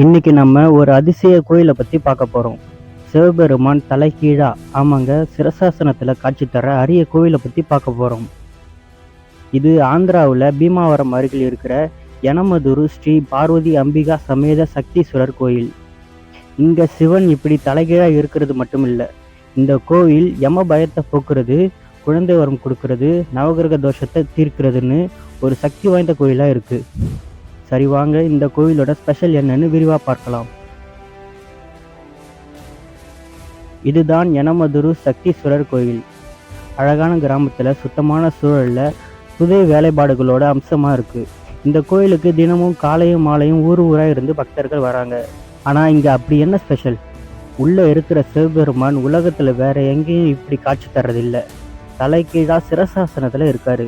இன்னைக்கு நம்ம ஒரு அதிசய கோயிலை பத்தி பார்க்க போறோம். சிவபெருமான் தலைகீழா, ஆமாங்க, சிரசாசனத்துல காட்சி தர அரிய கோயிலை பத்தி பார்க்க போறோம். இது ஆந்திராவில் பீமாவரம் அருகில் இருக்கிற யனமதுரு ஸ்ரீ பார்வதி அம்பிகா சமேத சக்தீஸ்வரர் கோயில். இங்க சிவன் இப்படி தலைகீழா இருக்கிறது மட்டும் இல்ல, இந்த கோயில் யம பயத்தை போக்குறது, குழந்தை வரம் கொடுக்கறது, நவகிரக தோஷத்தை தீர்க்கிறதுன்னு ஒரு சக்தி வாய்ந்த கோயிலா இருக்கு. சரி வாங்க, இந்த கோயிலோட ஸ்பெஷல் என்னன்னு விரிவா பார்க்கலாம். இதுதான் யனமதுரு சக்தீஸ்வரர் கோயில். அழகான கிராமத்துல சுத்தமான சூழல்ல புதிய வேலைப்பாடுகளோட அம்சமா இருக்கு. இந்த கோயிலுக்கு தினமும் காலையும் மாலையும் ஊர் ஊரா இருந்து பக்தர்கள் வராங்க. ஆனா இங்க அப்படி என்ன ஸ்பெஷல்? உள்ள இருக்கிற சிவபெருமான் உலகத்துல வேற எங்கேயும் இப்படி காட்சி தர்றதில்லை. தலைகீழா சிரசாசனத்துல இருக்காரு.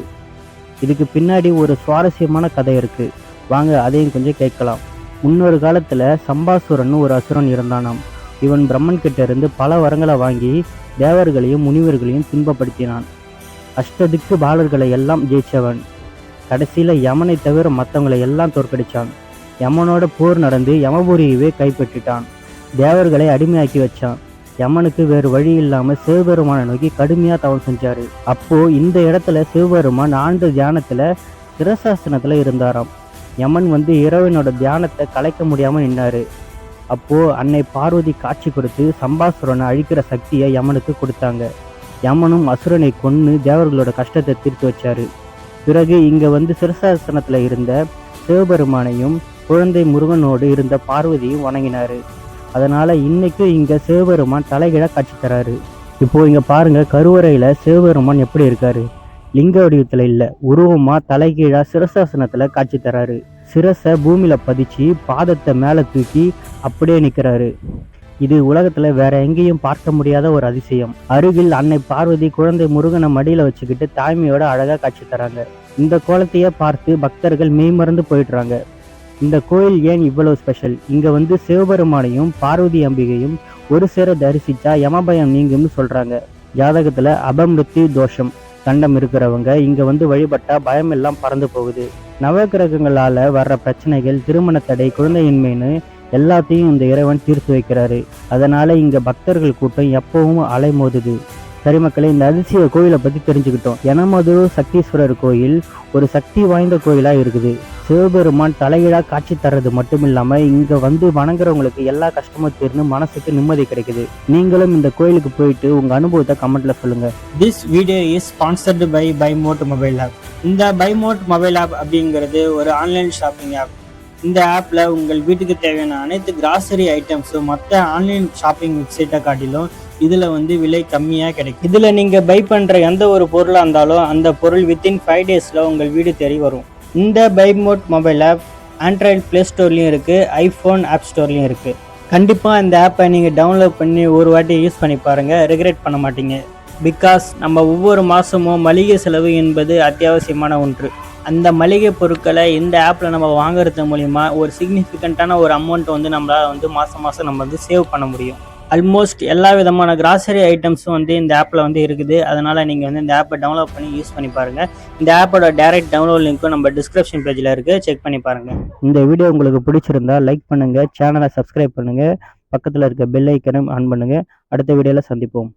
இதுக்கு பின்னாடி ஒரு சுவாரஸ்யமான கதை இருக்கு. வாங்க அதையும் கொஞ்சம் கேட்கலாம். முன்னொரு காலத்துல சம்பாசுரன் ஒரு அசுரன் இருந்தானாம். இவன் பிரம்மன் கிட்ட இருந்து பல வரங்களை வாங்கி தேவர்களையும் முனிவர்களையும் துன்பப்படுத்தினான். அஷ்டதிக்கு பாலர்களை எல்லாம் ஜெயிச்சவன். கடைசியில யமனை தவிர மற்றவங்களை எல்லாம் தோற்கடிச்சான். யமனோட போர் நடந்து யமபுரியவே கைப்பற்றிட்டான். தேவர்களை அடிமையாக்கி வச்சான். யமனுக்கு வேறு வழி இல்லாம சிவபெருமானை நோக்கி கடுமையா தவம் செஞ்சாரு. அப்போ இந்த இடத்துல சிவபெருமான் ஆழ்ந்த தியானத்துல சிரசாசனத்துல இருந்தாராம். யமன் வந்து இரவனோட தியானத்தை கலைக்க முடியாம நின்னாரு. அப்போ அன்னை பார்வதி காட்சி கொடுத்து சம்பாசுரனை அழிக்கிற சக்தியை யமனுக்கு கொடுத்தாங்க. யமனும் அசுரனை கொன்னு தேவர்களோட கஷ்டத்தை தீர்த்து வச்சாரு. பிறகு இங்க வந்து சிரசாசனத்துல இருந்த சிவபெருமானையும் குழந்தை முருகனோடு இருந்த பார்வதியும் வணங்கினாரு. அதனால இன்னைக்கு இங்க சிவபெருமான் தலைகீழா காட்சி தராரு. இப்போ இங்க பாருங்க, கருவறையில சிவபெருமான் எப்படி இருக்காரு. லிங்க வடிவத்துல இல்ல, உருவமா தலைகீழா சிரசாசனத்துல காட்சி தராரு. சிரச பூமியில பதிச்சு பாதத்தை மேல தூக்கி அப்படியே நிக்கிறாரு. இது உலகத்துல வேற எங்கேயும் பார்க்க முடியாத ஒரு அதிசயம். அருகில் அன்னை பார்வதி குழந்தை முருகனை மடியில வச்சுக்கிட்டு தாய்மையோட அழகா காட்சி தராங்க. இந்த கோலத்தையே பார்த்து பக்தர்கள் மெய்மறந்து போயிடுறாங்க. இந்த கோயில் ஏன் இவ்வளவு ஸ்பெஷல்? இங்க வந்து சிவபெருமானையும் பார்வதி அம்பிகையும் ஒரு சேர தரிசிச்சா யமபயம் நீங்கும்னு சொல்றாங்க. ஜாதகத்துல அபமிருத்தி தோஷம் கண்டம் இருக்கிறவங்க இங்க வந்து வழிபட்டா பயம் எல்லாம் பறந்து போகுது. நவகிரகங்களால வர்ற பிரச்சனைகள், திருமண தடை, குழந்தையின்மைன்னு எல்லாத்தையும் இந்த இறைவன் தீர்த்து வைக்கிறாரு. அதனால இங்க பக்தர்கள் கூட்டம் எப்பவும் அலைமோதுது. சரி மக்களே, இந்த அதிசய கோயிலை பத்தி தெரிஞ்சுக்கிட்டோம். யனமதுரு சக்தீஸ்வரர் கோயில் ஒரு சக்தி வாய்ந்த கோயிலா இருக்குது. சிவபெருமான் தலைகீழா காட்சி தர்றது மட்டும் இல்லாம இங்க வந்து வணங்குறவங்களுக்கு எல்லா கஷ்டமும் தீர்ந்து மனசுக்கு நிம்மதி கிடைக்குது. நீங்களும் இந்த கோயிலுக்கு போயிட்டு உங்க அனுபவத்தை கமெண்ட்ல சொல்லுங்க. This video is sponsored by Bymot mobile app. இந்த பைமோட் மொபைல் ஆப் அப்படிங்கிறது ஒரு ஆன்லைன் ஷாப்பிங் ஆப். இந்த ஆப்ல உங்கள் வீட்டுக்கு தேவையான அனைத்து கிராசரி ஐட்டம்ஸும் மற்ற ஆன்லைன் ஷாப்பிங் வெப்சைட்டை காட்டிலும் இதுல வந்து விலை கம்மியா கிடைக்கும். இதுல நீங்க பை பண்ற எந்த ஒரு பொருளா இருந்தாலும் அந்த பொருள் வித்தின் 5 டேஸ்ல உங்கள் வீடு தேடி வரும். இந்த Bymot mobile app Android play ஸ்டோர்லையும் இருக்கு, ஐஃபோன் ஆப் ஸ்டோர்லையும் இருக்கு. கண்டிப்பா இந்த ஆப்பை நீங்க டவுன்லோட் பண்ணி ஒரு வாட்டி யூஸ் பண்ணி பாருங்க, ரெக்ரெட் பண்ண மாட்டீங்க. பிகாஸ் நம்ம ஒவ்வொரு மாசமும் மளிகை செலவு என்பது அத்தியாவசியமான ஒன்று. அந்த மளிகை பொருட்களை இந்த ஆப்பில் நம்ம வாங்குறது மூலிமா ஒரு சிக்னிஃபிகண்ட்டான ஒரு அமௌண்ட் வந்து நம்மளால் வந்து மாதம் நம்ம வந்து சேவ் பண்ண முடியும். ஆல்மோஸ்ட் எல்லா விதமான கிராசரி ஐட்டம்ஸும் வந்து இந்த ஆப்பில் வந்து இருக்குது. அதனால் நீங்கள் வந்து இந்த ஆப்பை டவுன்லோட் பண்ணி யூஸ் பண்ணி பாருங்கள். இந்த ஆப்போட டைரக்ட் டவுன்லோட் லிங்க்கும் நம்ம டிஸ்கிரிப்ஷன் பேஜில் இருக்குது, செக் பண்ணி பாருங்கள். இந்த வீடியோ உங்களுக்கு பிடிச்சிருந்தா லைக் பண்ணுங்கள், சேனலை சப்ஸ்கிரைப் பண்ணுங்கள், பக்கத்தில் இருக்க பெல் ஐக்கனை ஆன் பண்ணுங்கள். அடுத்த வீடியோவில் சந்திப்போம்.